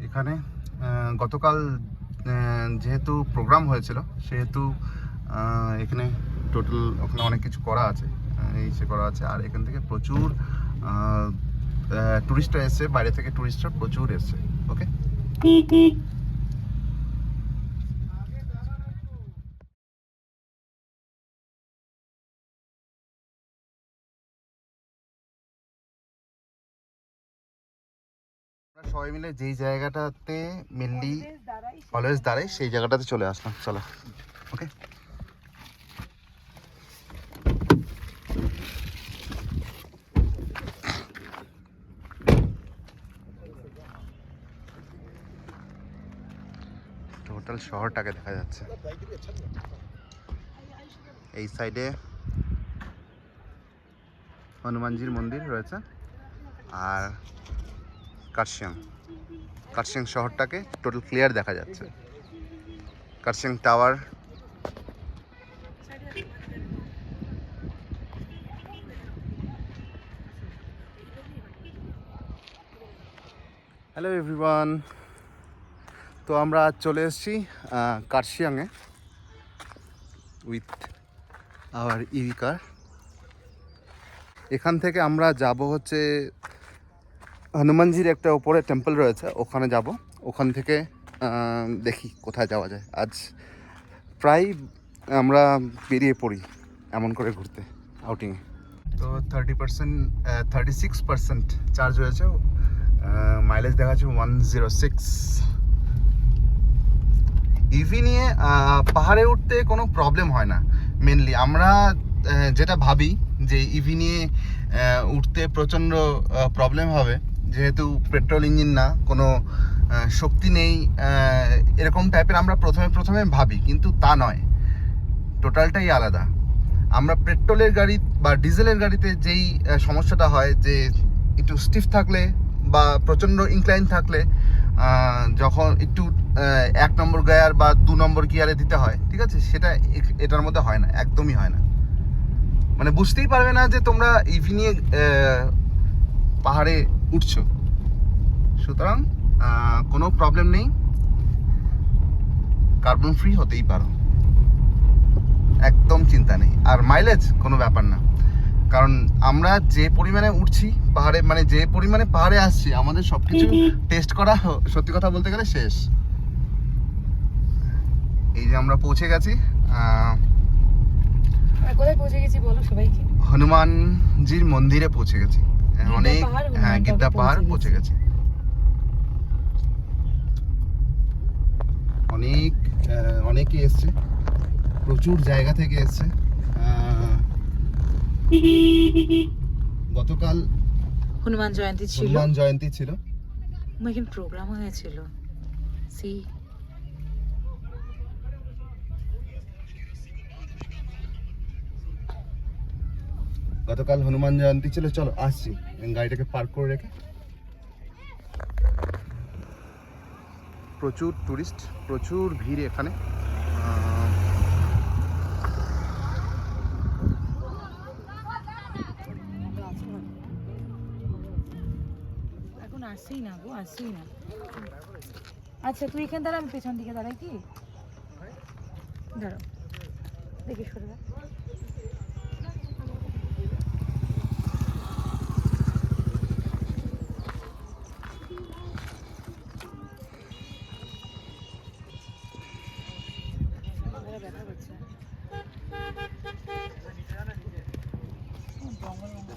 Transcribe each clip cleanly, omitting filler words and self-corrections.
এখানে গতকাল যেহেতু প্রোগ্রাম হয়েছিল সেহেতু এখানে টোটাল ওখানে অনেক কিছু করা আছে, করা আছে। আর এখান থেকে প্রচুর টুরিস্টরা এসছে, বাইরে থেকে টুরিস্টরা প্রচুর এসছে। ওকে, সবাই মিলে যেই জায়গাটাতে মেনলি অলওয়েজ দাঁড়াই সেই জায়গাটাতে চলে আসলাম। চলো, ওকে। টোটাল শহরটাকে দেখা যাচ্ছে। এই সাইডে হনুমানজির মন্দির রয়েছে আর কার্শিয়াং শহরটাকে টোটাল ক্লিয়ার দেখা যাচ্ছে। Kurseong tower, hello everyone. তো আমরা আজ চলে এসেছি কার্শিয়াংয়ে উইথ আওয়ার ইভি কার। এখান থেকে আমরা যাব হচ্ছে হনুমানজির একটা ওপরে টেম্পল রয়েছে, ওখানে যাব। ওখান থেকে দেখি কোথায় যাওয়া যায়। আজ প্রায় আমরা বেরিয়ে পড়ি এমন করে ঘুরতে, আউটিংয়ে। তো 36% চার্জ হয়েছে, মাইলেজ দেখাচ্ছে 106। ইভি নিয়ে পাহাড়ে উঠতে কোনো প্রবলেম হয় না। মেনলি আমরা যেটা ভাবি যে ইভি নিয়ে উঠতে প্রচণ্ড প্রবলেম হবে, যেহেতু পেট্রোল ইঞ্জিন না, কোনো শক্তি নেই, এরকম টাইপের আমরা প্রথমে ভাবি, কিন্তু তা নয়, টোটালটাই আলাদা। আমরা পেট্রোলের গাড়ি বা ডিজেলের গাড়িতে যেই সমস্যাটা হয় যে একটু স্টিফ থাকলে বা প্রচণ্ড ইনক্লাইন থাকলে যখন একটু 1 নম্বর গিয়ার বা 2 নম্বর গিয়ারে দিতে হয়, ঠিক আছে, সেটা এটার মধ্যে হয় না, একদমই হয় না। মানে বুঝতেই পারবে না যে তোমরা ইভি নিয়ে পাহাড়ে উঠছো। সুতরাং কোনো প্রবলেম নেই, কার্বন ফ্রি হতেই পারো, একদম চিন্তা নেই। আর মাইলেজ কোনো ব্যাপার না, কারণ আমরা যে পরিমাণে উঠছি পাহাড়ে, মানে যে পরিমাণে পাহাড়ে আসছি, আমাদের সব কিছু টেস্ট করা সত্যি কথা বলতে গেলে শেষ। এই যে আমরা পৌঁছে গেছি, কোথায় পৌঁছে গেছি বলো সবাইকে? হনুমানজির মন্দিরে পৌঁছে গেছি। অনেক, হ্যাঁ, গিদ্দা পাহাড় পৌঁছে গেছি। অনেকে এসছে, প্রচুর জায়গা থেকে এসছে। গতকাল হনুমান জয়ন্তী ছিল। এখানে প্রোগ্রাম হয়েছিল। গতকাল হনুমান জয়ন্তী ছিল। চলো আসছি, গাড়িটাকে পার্ক করে রেখে। প্রচুর টুরিস্ট, প্রচুর ভিড় এখানে। এখন আসছি না গো, আসছি না। আচ্ছা তুই এখানে দাঁড়া, আমি পেছন দিকে দাঁড়াই কি? দাঁড়াও, দেখি সরে যা।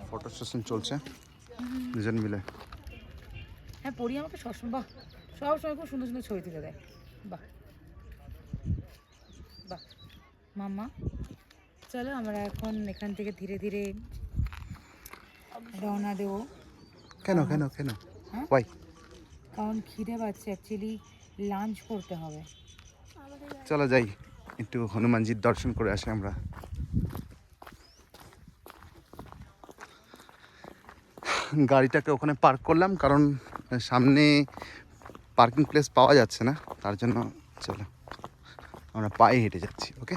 ফটো সেশন চলছে দুজন মিলে। হ্যাঁ, পড়ি আমাকে সবসময়, বাহ, সবসময় খুব সুন্দর সুন্দর ছবি তুলে দেয়। বাহ বাহ মাম্মা। চলো আমরা এখন এখান থেকে ধীরে ধীরে রওনা দেবো। কেন? হ্যাঁ, ওয়াই? কারণ খিদে পাচ্ছে, অ্যাকচুয়ালি লাঞ্চ করতে হবে। চলো যাই, একটু হনুমানজির দর্শন করে আসি আমরা। গাড়িটাকে ওখানে পার্ক করলাম, কারণ সামনে পার্কিং প্লেস পাওয়া যাচ্ছে না, তার জন্য চলো আমরা পায়ে হেঁটে যাচ্ছি। ওকে,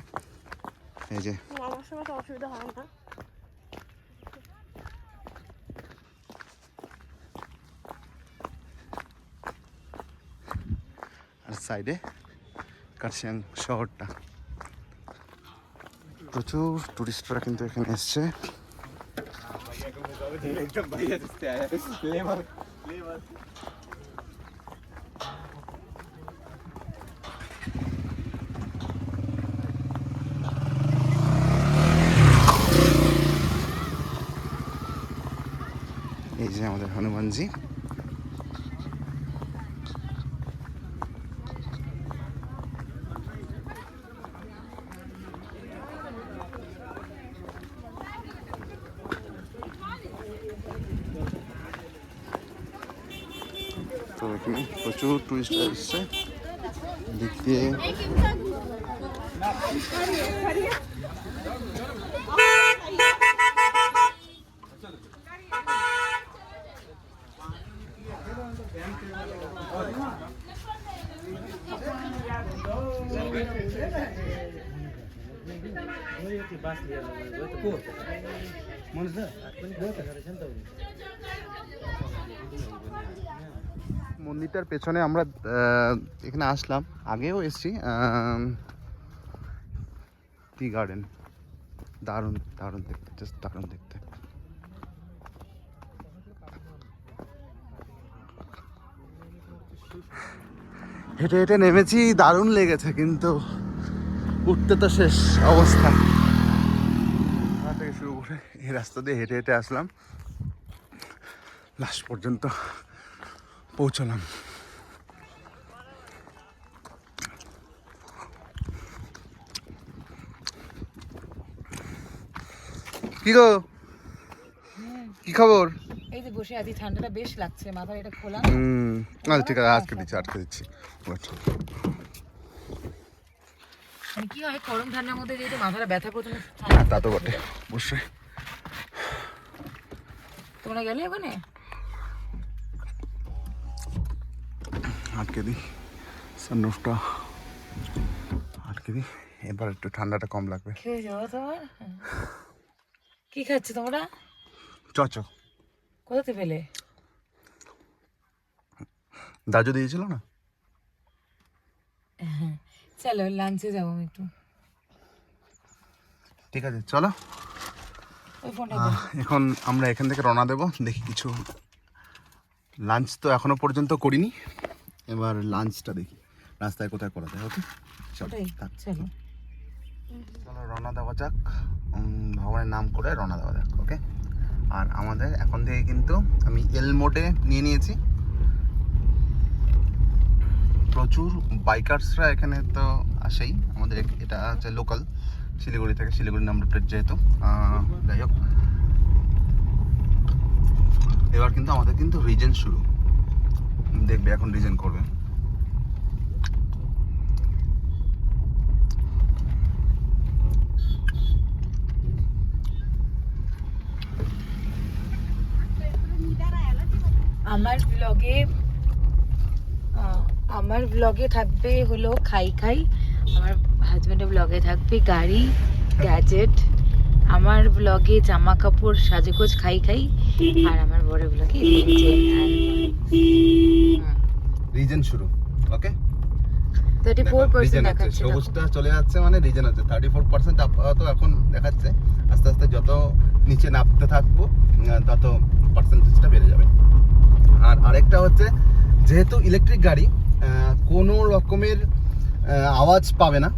এই যে আমার সময় অসুবিধা হয় না। সাইডে কার্শিয়াং শহরটা। প্রচুর টুরিস্টরা কিন্তু এখানে এসছে। এই যে আমাদের হনুমানজি। তো এখানে প্রচুর টুরিস্ট আসছে দিক দিয়ে। মন্দিরটার পেছনে আমরা এখানে আসলাম, আগেও এসেছি। টি গার্ডেন দারুণ দারুণ দেখতে, জাস্ট দারুণ দেখতে। হেঁটে হেঁটে নেমেছি, দারুণ লেগেছে, কিন্তু উঠতে তো শেষ অবস্থা। থেকে শুরু করে এই রাস্তা দিয়ে হেঁটে হেঁটে আসলাম, লাস্ট পর্যন্ত পৌঁছলাম। কি গো, কি খবর? এই যে বসে আছি, ঠান্ডাটা বেশ লাগছে, মাথায় এটা খোলা। আচ্ছা ঠিক আছে, আটকে দিচ্ছি। মানে কি হয়, গরম ঠান্ডার মধ্যে যেহেতু মাথাটা ব্যথা প্রথমে। তা তো বটে, অবশ্যই। তোমরা গেলে ওখানে? আটকে দিই, সানরুফটা আটকে দিই, এবার একটু ঠান্ডাটা কম লাগবে। খেয়ে যাও তোমার। কি খাচ্ছ তোমরা? চচ। কোথাতে পেলে? দাজু দিয়েছিল না? চলো লাঞ্চে যাবো আমি একটু। ঠিক আছে চলো। ওই ফোনটা এখন আমরা এখান থেকে রওনা দেবো। দেখি কিছু লাঞ্চ তো এখনো পর্যন্ত করিনি, এবার লাঞ্চটা দেখি রাস্তায় কোথায় করা যায়। ওকে চলো চলো চলো রওনা দেওয়া যাক, ভগবানের নাম করে রওনা দেওয়া যাক। ওকে, আর আমাদের এখন থেকে কিন্তু আমি এল মোডে নিয়ে নিয়েছি। প্রচুর বাইকার্সরা এখানে তো আসেই, আমাদের এটা হচ্ছে লোকাল শিলিগুড়ি থেকে, শিলিগুড়ি নাম্বার প্লেট যেহেতু। যাই হোক, এবার কিন্তু আমাদের কিন্তু রিজেন শুরু, দেখবে এখন রিজেন করবে। আমার ব্লগে থাকবে হলো খাই খাই, আমার হাজবেন্ডের ব্লগে থাকবে গাড়ি গ্যাজেট, আমার ব্লগে জামা কাপড় সাজগোজ খাই খাই, আর আমার বড় ব্লগে রিজেন শুরু। ওকে, 34% দেখাচ্ছে, সবুজটা চলে যাচ্ছে মানে রিজেন আছে। 34% আপাতত এখন দেখাচ্ছে, আস্তে আস্তে যত নিচে নামতে থাকবো তত পার্সেন্টেজটা বেড়ে যাবে। আর আরেকটা হচ্ছে, যেহেতু ইলেকট্রিক গাড়ি কোনো রকমের আওয়াজ পাবে না।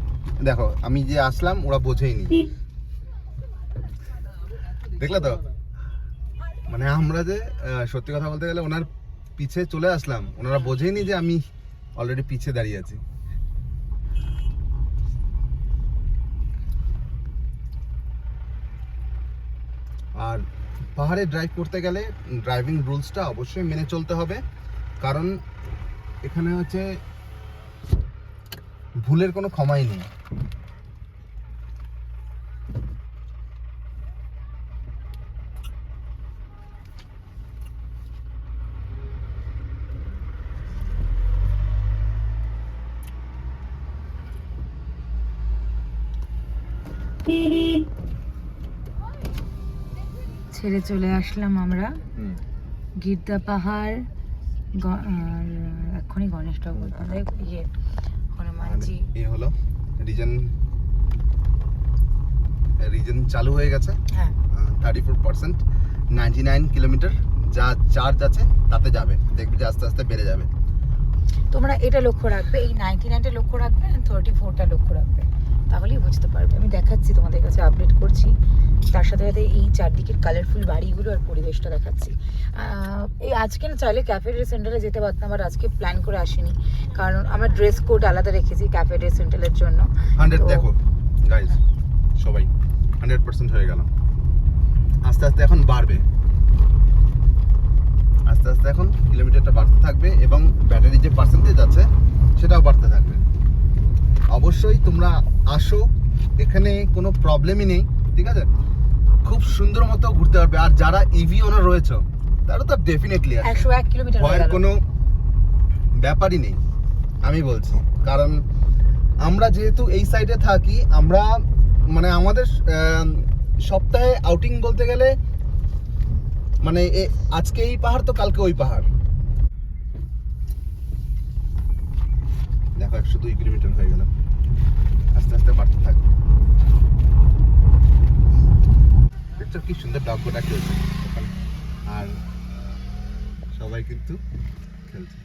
দেখো আমি যে আসলাম ওরা বোঝেইনি, দেখলে তো? মানে আমরা যে সত্যি কথা বলতে গেলে ওনার পিছে চলে আসলাম, ওনারা বোঝেইনি যে আমি অলরেডি পিছে দাঁড়িয়ে আছি। আর পাহাড়ে ড্রাইভ করতে গেলে ড্রাইভিং রুলসটা অবশ্যই মেনে চলতে হবে, কারণ এখানে হচ্ছে ভুলের কোনো ক্ষমাই নেই। ছেড়ে চলে আসলাম আমরা গির্দা পাহাড়, আর এখনই গণেশটা বলতে ইয়ে হনুমানজি। এই হলো রিজন চালু হয়ে গেছে। হ্যাঁ 34%, 99 কিলোমিটার যা চার্জ আছে তাতে যাবে, দেখবি যে আস্তে আস্তে বেড়ে যাবে। তোমরা এটা লক্ষ্য রাখবে, এই 99টা লক্ষ্য রাখবে আর 34টা লক্ষ্য রাখবে, তাহলেই বুঝতে পারবে। আমি দেখাচ্ছি তোমাদের কাছে, আপডেট করছি, তার সাথে সাথে এই চারদিকের কালারফুল বাড়িগুলো আর পরিবেশটা দেখাচ্ছি। এই আজকে না চাইলে ক্যাফে ডে সেন্টারে যেতে পারতাম, আর আজকে প্ল্যান করে আসিনি, কারণ আমরা ড্রেস কোড আলাদা রেখেছি ক্যাফে ডে সেন্টারের জন্য। 100 তো- দেখো গাইজ, সবাই 100% হয়ে গেল। আস্তে আস্তে এখন বাড়বে, আস্তে আস্তে এখন কিলোমিটারটা বাড়তে থাকবে এবং ব্যাটারি যে পার্সেন্টেজ আছে সেটাও বাড়তে থাকবে। অবশ্যই তোমরা আসো, এখানে কোনো প্রবলেমই নেই, ঠিক আছে? খুব সুন্দর মতো ঘুরতে পারবে। আর যারা ইভি ওনার রয়েছে তারা তো ডেফিনেটলি 101 কিলোমিটার হয়ে ভয়ের গেল। কোনো ব্যাপারই নেই, আমি বলছি। কারণ আমরা যেহেতু এই সাইডে থাকি, আমরা মানে আমাদের সপ্তাহে আউটিং বলতে গেলে মানে আজকে এই পাহাড় তো কালকে ওই পাহাড়। দেখো 102 কিলোমিটার হয়ে গেল, আস্তে আস্তে বাড়তে থাকবে। দেখছো কি সুন্দর ডগ গোটা খেলছে ওখানে, আর সবাই কিন্তু খেলছে।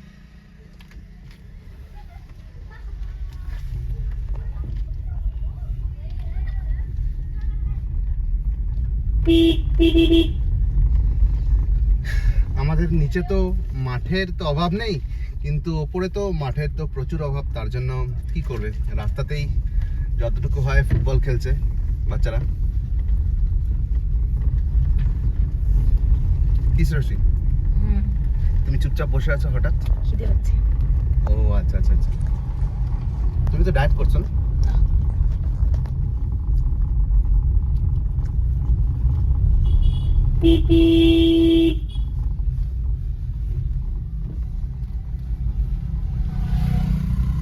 আমাদের নিচে তো মাঠের তো অভাব নেই, কিন্তু ওপরে তো মাঠের তো প্রচুর অভাব। তার জন্য কি করবে, রাস্তাতেই যতটুকু হয় ফুটবল খেলছে বাচ্চারা। কি সৃষ্টি, হুম, তুমি চুপচাপ বসে আছো হঠাৎ? খিদে পাচ্ছে। ও আচ্ছা আচ্ছা আচ্ছা, তুমি তো ডায়েট করছো না?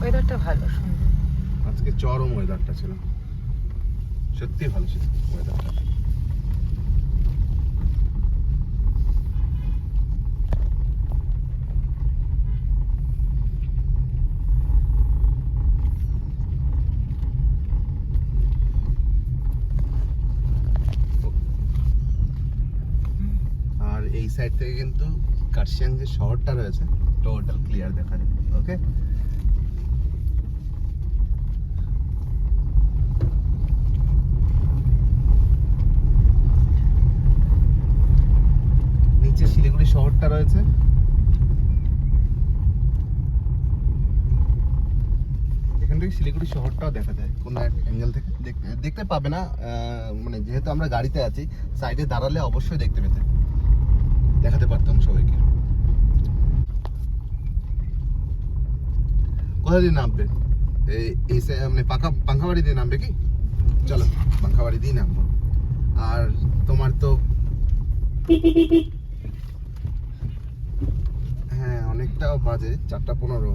ওয়েদারটা ভালো, সুন্দর। আজকে চরম ওয়েদারটা ছিল, সত্যি ভালো ছিল ওয়েদারটা। আর এই সাইড থেকে কিন্তু কার্শিয়াং যে শহরটা রয়েছে টোটাল ক্লিয়ার দেখা যায়। ওকে, নিচে শিলিগুড়ি শহরটা রয়েছে। এখান থেকে শিলিগুড়ি শহরটাও দেখা যায় কোনো এক অ্যাঙ্গেল থেকে। দেখতে পাবে না, মানে যেহেতু আমরা গাড়িতে আছি, সাইডে দাঁড়ালে অবশ্যই দেখতে পেতে, দেখাতে পারতাম সবাইকে। কোথা দিয়ে নামবে? এই মানে পাঙ্খাবাড়ি দিয়ে নামবে কি? চলো পাঙ্খাবাড়ি দিয়ে নামবো। আর তোমার তো হ্যাঁ অনেকটাও বাজে, 4:15।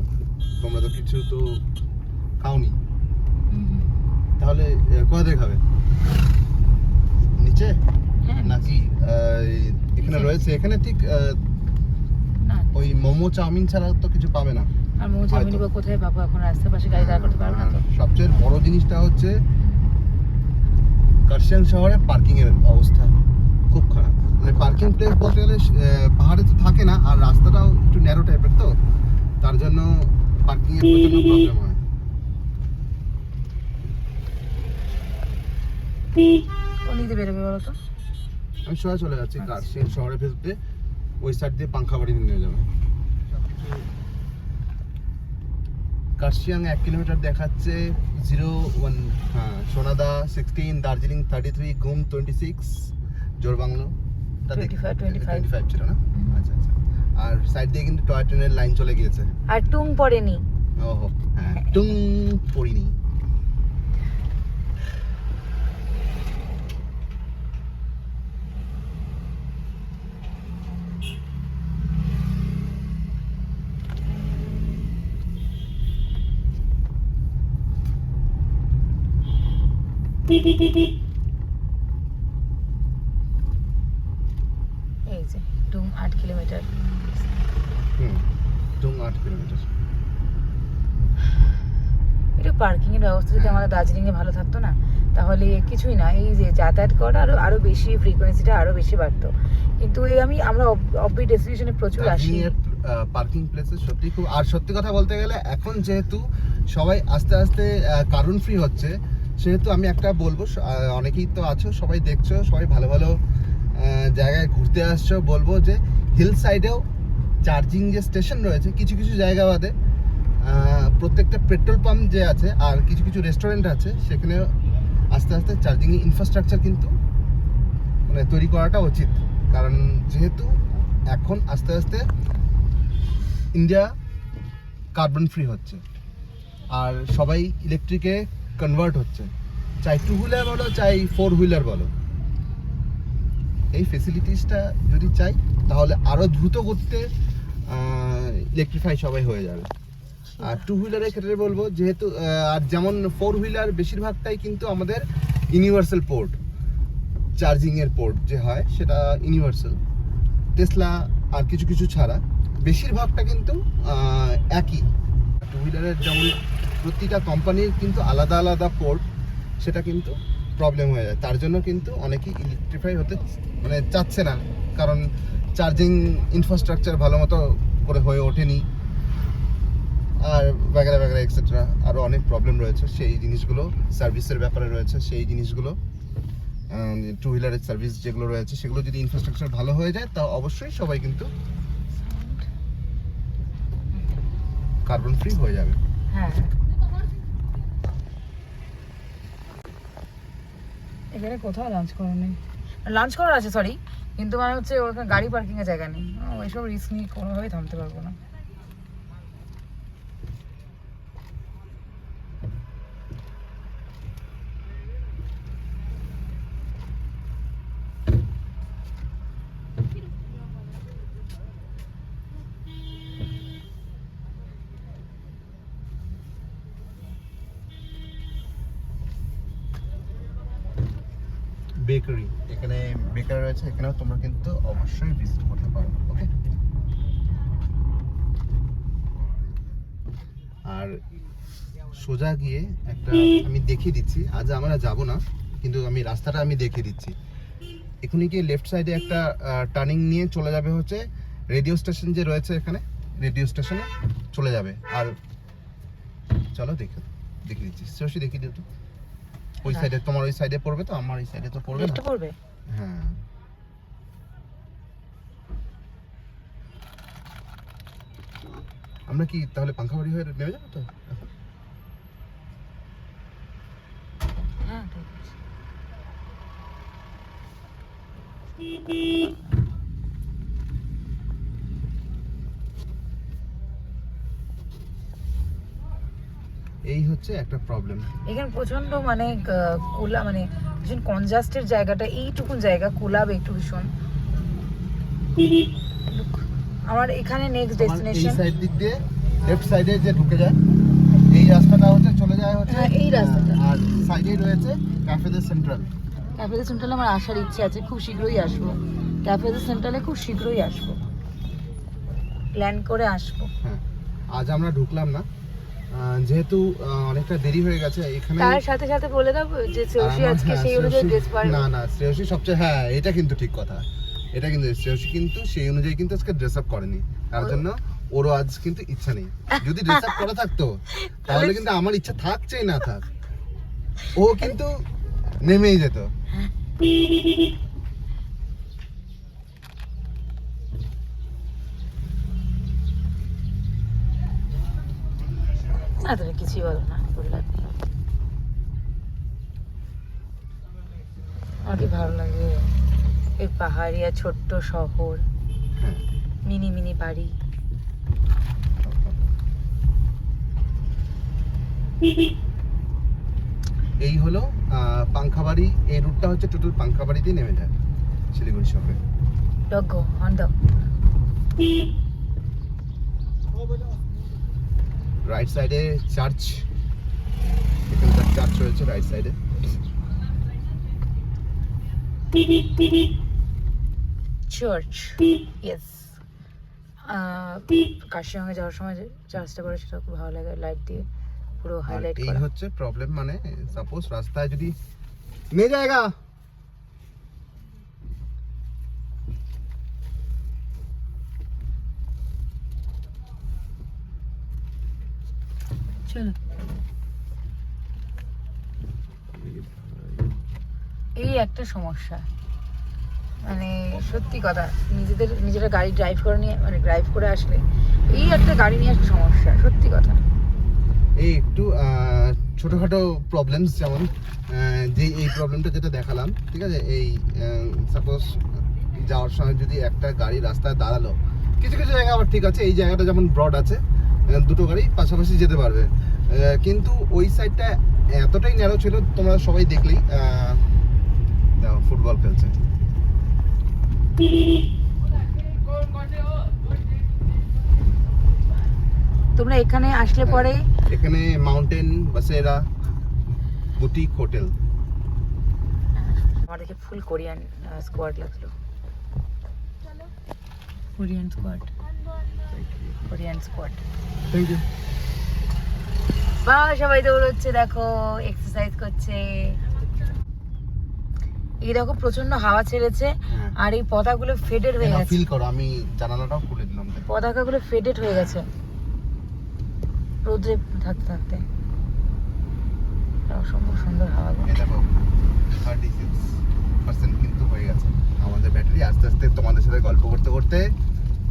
তোমরা তো কিছু তো খাওনি, তাহলে কোথা থেকে খাবে? নিচে হ্যাঁ, নাকি এখানে নিচে। রয়েছে? এখানে ঠিক না, ওই মোমো চাউমিন ছাড়া তো কিছু পাবে না। আর মোমো চাউমিন বা কোথায় পাবো, এখন রাস্তার পাশে গাড়ি দাঁড় করতে পারবো না তো। সবচেয়ে বড় জিনিসটা হচ্ছে কার্শিয়াং শহরে পার্কিং এর অবস্থা খুব খারাপ। মানে পার্কিং প্লেস বলতে গেলে পাহাড়ে তো থাকে না, আর রাস্তাটাও একটু ন্যারো টাইপের, তো তার জন্য পার্কিং এর প্রচন্ড প্রবলেম হয়। কোন দিকে বেরোবে বলো তো? আমি সোজা চলে যাচ্ছি কার্শিয়াং শহরের ভেতরে, ওই সাইড দিয়ে পাঙ্খাবাড়ি নিয়ে যাবে। কার্শিয়াং 1 কিলোমিটার দেখাচ্ছে 01, হ্যাঁ সোনাদা 16, দার্জিলিং 33, ঘুম 26, জোরবাংলো 25 ছিল না? আচ্ছা আচ্ছা। আর সাইড দিয়ে কিন্তু টয় ট্রেনের লাইন চলে গিয়েছে। আর টুং পড়েনি। ওহো হ্যাঁ, টুং পড়িনি। এই যে টুং 8 কিলোমিটার। হুম 8 কিলোমিটার। এটা পার্কিং এর ব্যবস্থা যদি আমাদের দার্জিলিং এ ভালো থাকতো না, তাহলে কিছুই না, এই যে যাতায়াত করা আরো বেশি ফ্রিকোয়েন্সিটা আরো বেশি বাড়তো। কিন্তু এই আমরা অফবিট ডেস্টিনেশনে প্রচুর আসি। পার্কিং প্লেসে সত্যি খুব, আর সত্যি কথা বলতে গেলে এখন যেহেতু সবাই আস্তে আস্তে কার্বন ফ্রি হচ্ছে, সেহেতু আমি একটা বলবো, অনেকেই তো আছো, সবাই দেখছো, সবাই ভালো ভালো জায়গায় ঘুরতে আসছো, বলবো যে হিল সাইডেও চার্জিং যে স্টেশন রয়েছে কিছু কিছু জায়গা বাদে, প্রত্যেকটা পেট্রোল পাম্প যে আছে আর কিছু কিছু রেস্টুরেন্ট আছে, সেখানে আস্তে আস্তে চার্জিং ইনফ্রাস্ট্রাকচার কিন্তু মানে তৈরি করাটা উচিত। কারণ যেহেতু এখন আস্তে আস্তে ইন্ডিয়া কার্বন ফ্রি হচ্ছে আর সবাই ইলেকট্রিকে কনভার্ট হচ্ছে, চাই 2 হুইলার বলো চাই 4 হুইলার বলো, এই ফেসিলিটিসটা যদি চাই তাহলে আরও দ্রুত করতে ইলেকট্রিফাই সবাই হয়ে যাবে। আর 2 হুইলারের ক্ষেত্রে বলবো যেহেতু আর যেমন 4 হুইলার বেশিরভাগটাই কিন্তু আমাদের ইউনিভার্সাল পোর্ট, চার্জিংয়ের পোর্ট যে হয় সেটা ইউনিভার্সাল, টেসলা আর কিছু কিছু ছাড়া বেশিরভাগটা কিন্তু একই। 2 হুইলারের যেমন প্রতিটা কোম্পানির কিন্তু আলাদা আলাদা পোর্ট, সেটা কিন্তু প্রবলেম হয়ে যায়, তার জন্য কিন্তু অনেকেই ইলেকট্রিফাই হতে মানে চাচ্ছে না, কারণ চার্জিং ইনফ্রাস্ট্রাকচার ভালো মতো করে হয়ে ওঠেনি আর বাগেরা বাগেরা এক্সেট্রা, আরও অনেক প্রবলেম রয়েছে, সেই জিনিসগুলো সার্ভিসের ব্যাপারে রয়েছে, সেই জিনিসগুলো 2 হুইলারের সার্ভিস যেগুলো রয়েছে সেগুলো যদি ইনফ্রাস্ট্রাকচার ভালো হয়ে যায় তা অবশ্যই সবাই কিন্তু কার্বন ফ্রি হয়ে যাবে। হ্যাঁ, এখানে কোথাও লাঞ্চ করার নেই, লাঞ্চ করার আছে সরি, কিন্তু মানে হচ্ছে ওখানে গাড়ি পার্কিং এর জায়গা নেই, ওইসব রিস্ক নিয়ে কোনোভাবেই থামতে পারবো না। বেকারি, এখানে বেকারি রয়েছে, এখানেও তোমরা কিন্তু অবশ্যই ভিজিট করতে পারো। ওকে, আর সোজা গিয়ে একটা আমি দেখিয়ে দিচ্ছি, আজ আমরা যাব না কিন্তু আমি রাস্তাটা আমি দেখিয়ে দিচ্ছি। এখনই গিয়ে লেফট সাইডে একটা টার্নিং নিয়ে চলে যাবে হচ্ছে রেডিও স্টেশন যে রয়েছে, এখানে রেডিও স্টেশনে চলে যাবে। আর চলো দেখিয়ে দিচ্ছি, সরাসরি দেখিয়ে দিও তো। ওই সাইডে তোমার ওই সাইডে পড়বে তো, আমার এই সাইডে তো পড়বে না। লেফটে পড়বে? হ্যাঁ, আমরা কি তাহলে পাঙ্খাবাড়ি হয়ে নেমে যাবো তো এখন? হ্যাঁ ঠিক আছে। এই হচ্ছে একটা প্রবলেম, এখানে প্রচন্ড মানে কোলা, মানে ভীষণ কনজাস্টেড জায়গাটা, এইটুকুন জায়গা কোলাবে একটু ভীষণ। আমার এখানে নেক্সট এই ডেস্টিনেশন সাইড দিক দিয়ে লেফট সাইডে যে ঢুকে যায় এই রাস্তাটা হচ্ছে চলে যায় হচ্ছে, হ্যাঁ, এই রাস্তাটা। আর সাইডেই রয়েছে Cafe the Central. Cafe the সেন্ট্রালে আমার আসার ইচ্ছে আছে, খুব শীঘ্রই আসবো। ক্যাফে দ্য সেন্ট্রালে খুব শীঘ্রই আসবো, প্ল্যান করে আসবো। হ্যাঁ, আজ আমরা ঢুকলাম না যেহেতু অনেকটা দেরি হয়ে গেছে এখানে। তার সাথে সাথে বলে দাও যে শ্রেয়সী আজকে সেই অনুযায়ী ড্রেস পরে। না শ্রেয়সী সবচেয়ে, হ্যাঁ এটা কিন্তু ঠিক কথা, এটা কিন্তু শ্রেয়সী কিন্তু সেই অনুযায়ী কিন্তু আজকে ড্রেস আপ করেনি, তার জন্য ওরও আজ কিন্তু ইচ্ছা নেই। যদি ড্রেস আপ করা থাকতো তাহলে কিন্তু আমার ইচ্ছা থাক চাই না থাক, ও কিন্তু নেমেই যেত। না তুমি কিছুই বলো না, বললাম আমার কি ভালো লাগে এই পাহাড়িয়া ছোট্ট শহর, হ্যাঁ, মিনি মিনি বাড়ি। এই হলো পাঙ্খাবাড়ি, এই রুটটা হচ্ছে টোটাল পাঙ্খাবাড়ি দিয়ে নেমে যায় শিলিগুড়ি শহরে। ডগ গো অন দাও। রাইট সাইডে চার্চ, এখানকার চার্চ রয়েছে রাইট সাইডে। Church, yes. কাশিয়াঙ্গে যাওয়ার সময় যে চার্জটা করে সেটা খুব ভালো লাগে, লাইট দিয়ে পুরো আর হাইলাইট এই করা। হচ্ছে প্রবলেম, মানে সাপোজ রাস্তায় যদি নিয়ে যায়গা চলো, এই একটা সমস্যা, মানে সত্যি কথা, নিজেরা গাড়ি ড্রাইভ করে নিয়ে, মানে ড্রাইভ করে আসলে এই একটা গাড়ি নিয়ে একটা সমস্যা, সত্যি কথা। এই একটু ছোটোখাটো প্রবলেমস, যেমন যে এই প্রবলেমটা যেটা দেখালাম, ঠিক আছে, এই সাপোজ যাওয়ার সময় যদি একটা গাড়ি রাস্তায় দাঁড়ালো, কিছু কিছু জায়গা আবার ঠিক আছে, এই জায়গাটা যেমন ব্রড আছে, দুটো গাড়ি পাশাপাশি যেতে পারবে, কিন্তু ওই সাইডটা এতটাই ন্যারো ছিল, তোমরা সবাই দেখলেই। দেখো ফুটবল খেলছে। তোমরা এখানে আসলে পরে এখানে মাউন্টেন বাসেরা বুটিক হোটেল। আমার দেখে ফুল কোরিয়ান স্কোয়াড লাগলো, Korean squad, Korean squad. Thank you. বা সবাই দৌড়চ্ছে, দেখো এক্সারসাইজ করছে। এই দেখো প্রচন্ড হাওয়া ছেড়েছে, আর এই পতাকাগুলো ফেডেড হয়ে গেছে। ফিল করো, আমি জানালাটাও খুলে দিলাম। পতাকাগুলো ফেডেড হয়ে গেছে রোদ্রে থাকতে থাকতে। অসম্ভব সুন্দর হাওয়া। এই দেখো 36% কিন্তু হয়ে গেছে আমাদের ব্যাটারি, আস্তে আস্তে তোমাদের সাথে গল্প করতে করতে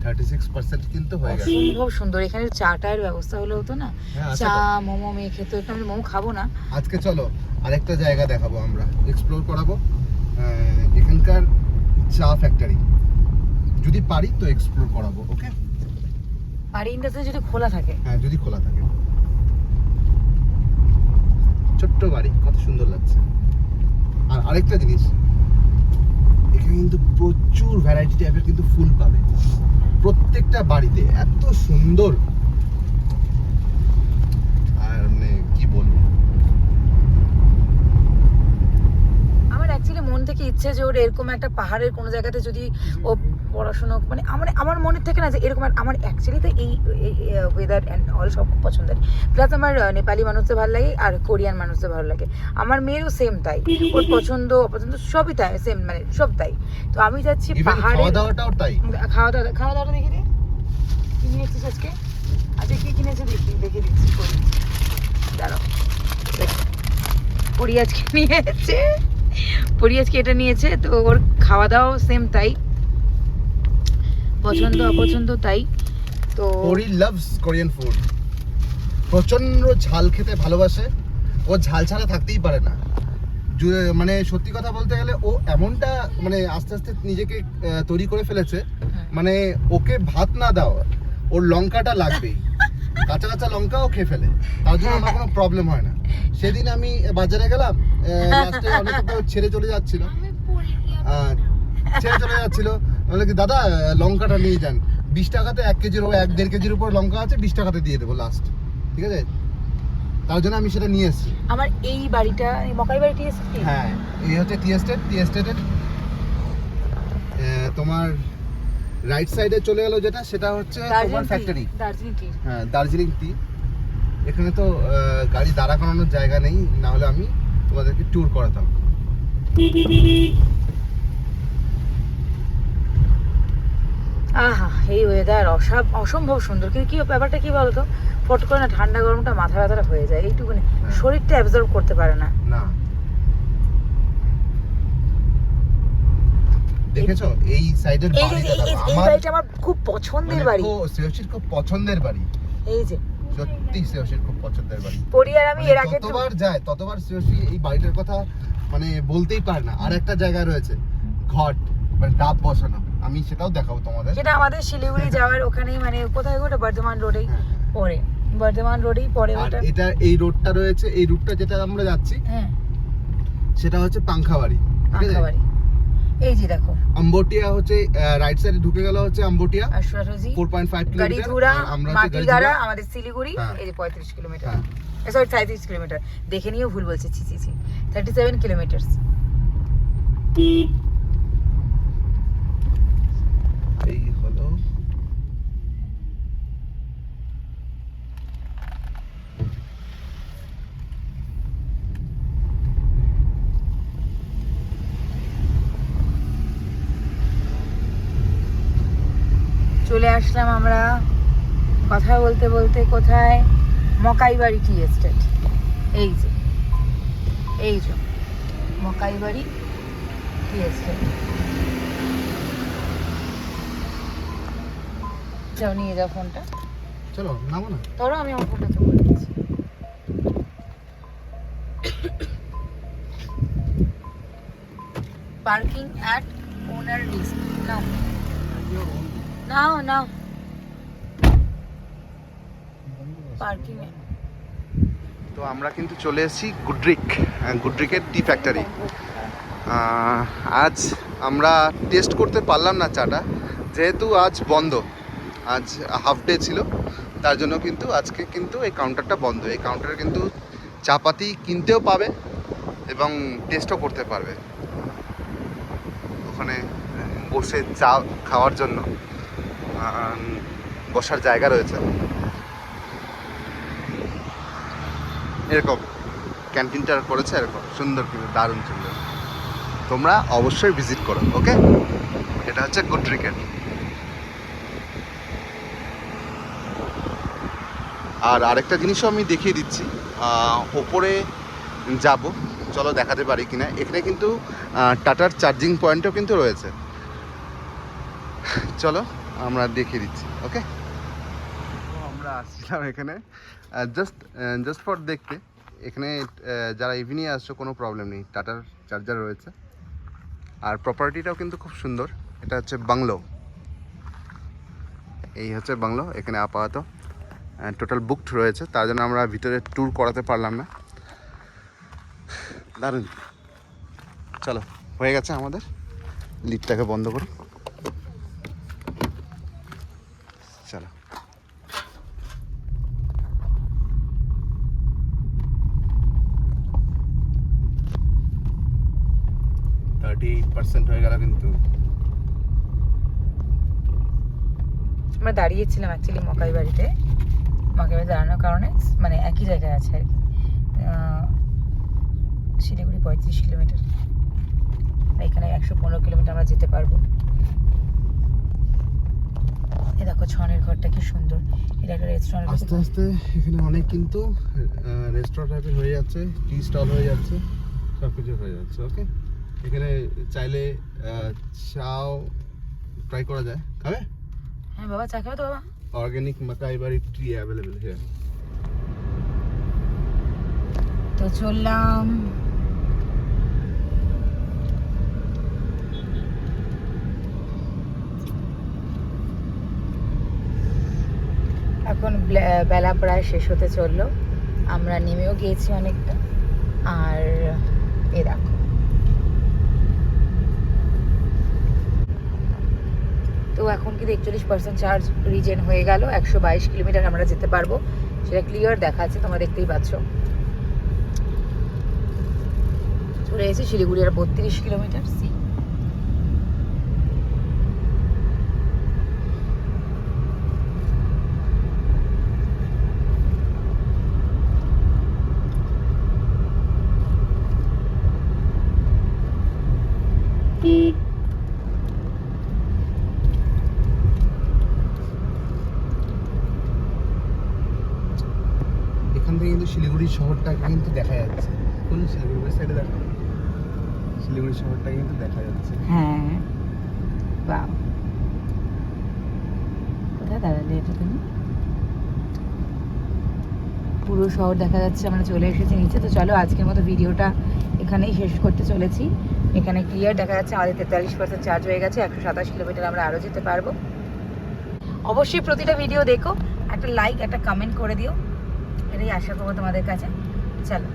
36% কিন্তু হয়ে গেছে। অসম্ভব সুন্দর। এখানে চা টায়ের ব্যবস্থা হলে হতো না, হ্যাঁ, আছে চা তো। মোমো মেয়ে খেতে হতো। আমি মোমো খাবো না আজকে চলো আরেকটা জায়গা দেখাবো, আমরা এক্সপ্লোর করাবো এখানকার চা ফ্যাক্টরি, যদি পারি তো এক্সপ্লোর করাবো। ওকে, আর ইন্ডাস্ট্রি যদি খোলা থাকে। হ্যাঁ যদি খোলা থাকে। ছোট্ট বাড়ি, কত সুন্দর লাগছে। আর আরেকটা জিনিস, এখানে কিন্তু প্রচুর ভ্যারাইটি টাইপের কিন্তু ফুল পাবে প্রত্যেকটা বাড়িতে, এত সুন্দর। আর মানে কি বলবো, আমার অ্যাকচুয়ালি মন থেকে ইচ্ছে যে ওর এরকম একটা পাহাড়ের কোনো জায়গাতে যদি ও পড়াশোনা, মানে আমার মনের থেকে না যে এরকম আমার অ্যাকচুয়ালি তো এই ওয়েদার অ্যান্ড অল সব খুব পছন্দের। প্লাস আমার নেপালি মানুষদের ভালো লাগে আর কোরিয়ান মানুষদের ভালো লাগে। আমার মেয়েরও সেম তাই, ওর পছন্দ অপছন্দ সবই তাই, সেম মানে সব তাই। তো আমি যাচ্ছি পাহাড়ে। খাওয়া দাওয়াটাও তাই। খাওয়া দাওয়াটা দেখে দে, কি নিয়েছিস আজকে? আজকে কি কিনেছে দেখে দিচ্ছি। দাঁড়াও, পরি আজকে নিয়েছে, পরি আজকে এটা নিয়েছে। তো ওর খাওয়া দাওয়াও সেম তাই, পছন্দ অপছন্দ তাই। তো পরি লাভস কোরিয়ান ফুড, প্রচন্ড ঝাল খেতে ভালোবাসে, ও ঝাল ছাড়া থাকতেই পারে না। মানে সত্যি কথা বলতে গেলে ও এমনটা মানে আস্তে আস্তে নিজেকে তৈরি করে ফেলেছে, মানে ওকে ভাত না দাও ওর লঙ্কাটা লাগবেই, কাঁচা কাঁচা লঙ্কা ও খেয়ে ফেলে, তার জন্য আমার কোনো প্রবলেম হয় না। সেদিন আমি বাজারে গেলাম, লাস্টে অনেক ছেড়ে চলে যাচ্ছিল, বলে কি দাদা লঙ্কাটা নিয়ে যান, 20 টাকাতে 1 কেজির 1.5 কেজির উপর লঙ্কা আছে, 20 টাকাতে দিয়ে দেবো লাস্ট, ঠিক আছে? তার জন্য আমি সেটা নিয়ে এসেছি। আমার এই বাড়িটা, এই মকাই বাড়িটি এসেছি। হ্যাঁ, এই হচ্ছে টি এস্টেটের তোমার রাইট সাইডে চলে গেল যেটা, সেটা হচ্ছে তোমার ফ্যাক্টরি। দার্জিলিং টি। হ্যাঁ, দার্জিলিং টি। এখানে তো গাড়ি দাঁড়া করানোর জায়গা নেই, না হলে আমি তোমাদেরকে ট্যুর করাতাম। আহা, এই ওয়েদার অসম্ভব সুন্দর। কিন্তু কি ব্যাপারটা কি বলতো, ফট করে না ঠান্ডা গরমটা মাথা ব্যথাটা হয়ে যায় এইটুকুনি, শরীরটা অ্যাবজর্ব করতে পারে না। না, দেখেছো এই সাইডের এই বাড়ি, এই বাড়িটা আমার খুব পছন্দের বাড়ি, শ্রেয়সীর খুব পছন্দের বাড়ি। এই যে সত্যি শ্রেয়সীর খুব পছন্দের বাড়ি। পরি আর আমি এর আগে যতবার যায় ততবার শ্রেয়সী এই বাড়িটার কথা মানে বলতেই পারে না। আর একটা জায়গা রয়েছে ঘট, মানে ডাব বসানো, আমি সেটাও দেখাবো তোমাদের। যেটা আমাদের শিলিগুড়ি যাওয়ার ওখানেই, মানে কোথায় ওটা বর্ধমান রোডেই পড়ে, বর্ধমান রোডেই পড়ে ওটা। এটা এই রোডটা রয়েছে, এই রুটটা যেটা আমরা যাচ্ছি, হ্যাঁ সেটা হচ্ছে পাংখাবাড়ি, ঠিক আছে? পাংখাবাড়ি। এই যে দেখো আম্বোটিয়া হচ্ছে রাইট সাইডে ঢুকে গেল হচ্ছে আম্বোটিয়া, আর সোজাসুজি 4.5 কিলোমিটার। গাড়িধুরা, আমরা মাটিগাড়া আমাদের শিলিগুড়ি, হ্যাঁ। এই যে 35 কিলোমিটার, হ্যাঁ। সরি 37 কিলোমিটার, দেখে নিয়েও ভুল বলছি, ছি 37 কিলোমিটার। এই হলো আসলাম আমরা কথা বলতে বলতে কোথায়, মকাইবাড়ি টি এস্টেট। এই যে মকাইবাড়ি টি এস্টেট। যাও নিয়ে যাও ফোনটা, চলো নামো না। ধরো আমি আমার ফোনটা চলে দিচ্ছি। Parking at owner risk. Now parking. তো আমরা কিন্তু চলে এসেছি গুড্রিকের টি ফ্যাক্টরি। আজ আমরা টেস্ট করতে পারলাম না চাটা, যেহেতু আজ বন্ধ, আজ হাফ ডে ছিল, তার জন্য কিন্তু আজকে কিন্তু এই কাউন্টারটা বন্ধ। এই কাউন্টারে কিন্তু চাপাতি কিনতেও পাবে এবং টেস্টও করতে পারবে। ওখানে বসে চা খাওয়ার জন্য বসার জায়গা রয়েছে। এরকম ক্যান্টিনটা করেছে এরকম সুন্দর, কিন্তু দারুণ সুন্দর। তোমরা অবশ্যই ভিজিট করো, ওকে? এটা হচ্ছে গুড্রিকেট। আর আরেকটা জিনিসও আমি দেখিয়ে দিচ্ছি, ওপরে যাব, চলো দেখাতে পারি কিনা। এখানে কিন্তু টাটার চার্জিং পয়েন্টও কিন্তু রয়েছে, চলো আমরা দেখিয়ে দিচ্ছি, ওকে? আমরা আসছিলাম এখানে জাস্ট ফর দেখতে। এখানে যারা ইভিনিংয়ে আসছো কোনো প্রবলেম নেই, টাটার চার্জার রয়েছে। আর প্রপার্টিটাও কিন্তু খুব সুন্দর। এটা হচ্ছে বাংলো, এই হচ্ছে বাংলো। এখানে আপাতত টোটাল বুকড রয়েছে, তার জন্য আমরা ভিতরে ট্যুর করাতে পারলাম না। দারুণ, চলো হয়ে গেছে আমাদের। লিফটটাকে বন্ধ করো, চলো। হয়ে গেল কিন্তু। আমরা দাঁড়িয়েছিলাম অ্যাকচুয়ালি মকাইবাড়িতে। মকাইবাড়ি দাঁড়ানোর কারণে মানে একই জায়গায় আছে আর কি। শিলিগুড়ি 35 কিলোমিটার, এখানে 115 কিলোমিটার আমরা যেতে পারবো। এ দেখো ছনের ঘরটা কি সুন্দর। এটা একটা রেস্টুরেন্ট। আস্তে আস্তে এখানে অনেক কিন্তু রেস্টুরেন্ট টাইপের হয়ে যাচ্ছে, টি স্টল হয়ে যাচ্ছে, সব কিছু হয়ে যাচ্ছে, ওকে? এখানে চাইলে চাও ট্রাই করা যায়, খাবে? হ্যাঁ বাবা, চা খাবে তো বাবা? Organic Makaibari T available here. তো চললাম। এখন বেলা প্রায় শেষ হতে চললো, আমরা নেমেও গিয়েছি অনেকটা। আর এ দেখো, তো এখন কিন্তু 41% চার্জ রিজেন হয়ে গেল। 122 কিলোমিটার আমরা যেতে পারবো, সেটা ক্লিয়ার দেখাচ্ছে, তোমরা দেখতেই পাচ্ছ। চলে এসেছি শিলিগুড়ি, আর 32 কিলোমিটার। এখান থেকে কিন্তু শিলিগুড়ি শহরটাকে কিন্তু দেখা যাচ্ছে। কোন শিলিগুড়ি সাইডে দেখো, শিলিগুড়ি শহরটা কিন্তু দেখা যাচ্ছে। হ্যাঁ বাহ, কোথায় দাঁড়ালে এটা তুমি? পুরো শহর দেখা যাচ্ছে। আমরা চলে এসেছি নিচে। তো চলো আজকের মতো ভিডিওটা এখানেই শেষ করতে চলেছি। এখানে ক্লিয়ার দেখা যাচ্ছে আমাদের 43% চার্জ হয়ে গেছে। 127 কিলোমিটার আমরা আরও যেতে পারবো। অবশ্যই প্রতিটা ভিডিও দেখো, একটা লাইক একটা কমেন্ট করে দিও, এটাই আশা করবো তোমাদের কাছে। চলো।